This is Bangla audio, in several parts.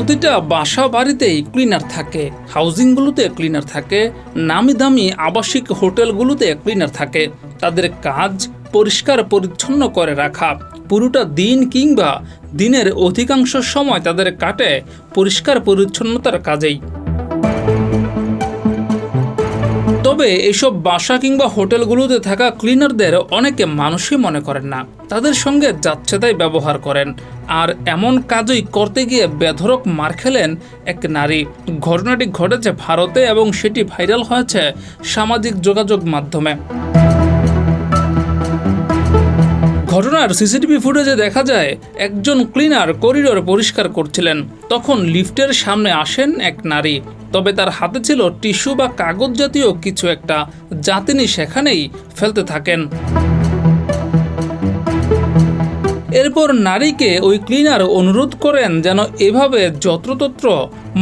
প্রতিটা বাসা বাড়িতেই ক্লিনার থাকে, হাউজিংগুলোতে ক্লিনার থাকে, নামি দামি আবাসিক হোটেলগুলোতে ক্লিনার থাকে। তাদের কাজ পরিষ্কার পরিচ্ছন্ন করে রাখা। পুরোটা দিন কিংবা দিনের অধিকাংশ সময় তাদের কাটে পরিষ্কার পরিচ্ছন্নতার কাজেই। তবে এইসব বাসা কিংবা হোটেলগুলোতে থাকা ক্লিনারদের অনেকে মানুষই মনে করেন না, তাদের সঙ্গে যাচ্ছেতাই ব্যবহার করেন। আর এমন কাজই করতে গিয়ে বেধড়ক মার খেলেন এক নারী। ঘটনাটি ঘটেছে ভারতে এবং সেটি ভাইরাল হয়েছে সামাজিক যোগাযোগ মাধ্যমে। ঘটনার সিসিটিভি ফুটেজে দেখা যায় একজন ক্লিনার করিডোর পরিষ্কার করছিলেন। তখন লিফটের সামনে আসেন এক নারী, তবে তার হাতে ছিল টিস্যু বা কাগজ জাতীয় কিছু একটা, যা তিনি সেখানেই ফেলতে থাকেন। এরপর নারীকে ওই ক্লিনার অনুরোধ করেন যেন এভাবে যত্রতত্র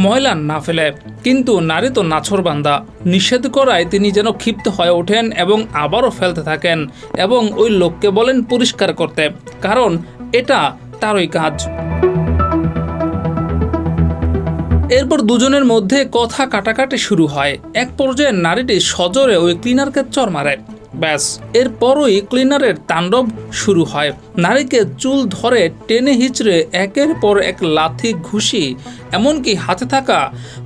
ময়লা না ফেলে, কিন্তু নারী তো নাছোড়বান্দা। নিষেধ করায় তিনি যেন ক্ষিপ্ত হয়ে ওঠেন এবং আবারও ফেলতে থাকেন এবং ওই লোককে বলেন পরিষ্কার করতে, কারণ এটা তারই কাজ। এরপর দুজনের মধ্যে কথা কাটাকাটি শুরু হয়। এক পর্যায়ে নারীটি সজোরে ওই ক্লিনারকে চড় মারে। ব্যাস, এরপরই ক্লিনারের তাণ্ডব শুরু হয়। নারীকে চুল ধরে টেনে হিচড়ে একের পর এক লাথি, ঘুষি, এমনকি হাতে থাকা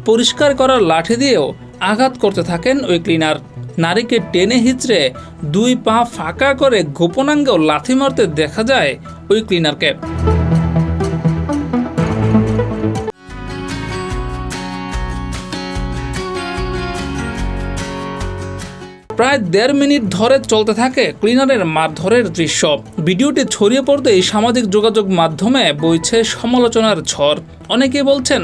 পরিষ্কার করার লাঠি দিয়েও আঘাত করতে থাকেন ওই ক্লিনার। নারীকে টেনে হিচড়ে দুই পা ফাঁকা করে গোপনাঙ্গেও লাথি মারতে দেখা যায় ওই ক্লিনারকে। প্রায় 1.5 মিনিট ধরে চলতে থাকে ক্লিনারের মারধরের দৃশ্য। ভিডিওটি ছড়িয়ে পড়তেই সামাজিক যোগাযোগ মাধ্যমে বইছে সমালোচনার ঝড়। অনেকে বলছেন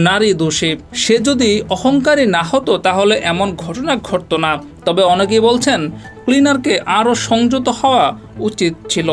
নারী দোষী, সে যদি অহংকারী না হতো তাহলে এমন ঘটনা ঘটতো না। তবে অনেকেই বলছেন ক্লিনারকে আরও সংযত হওয়া উচিত ছিল।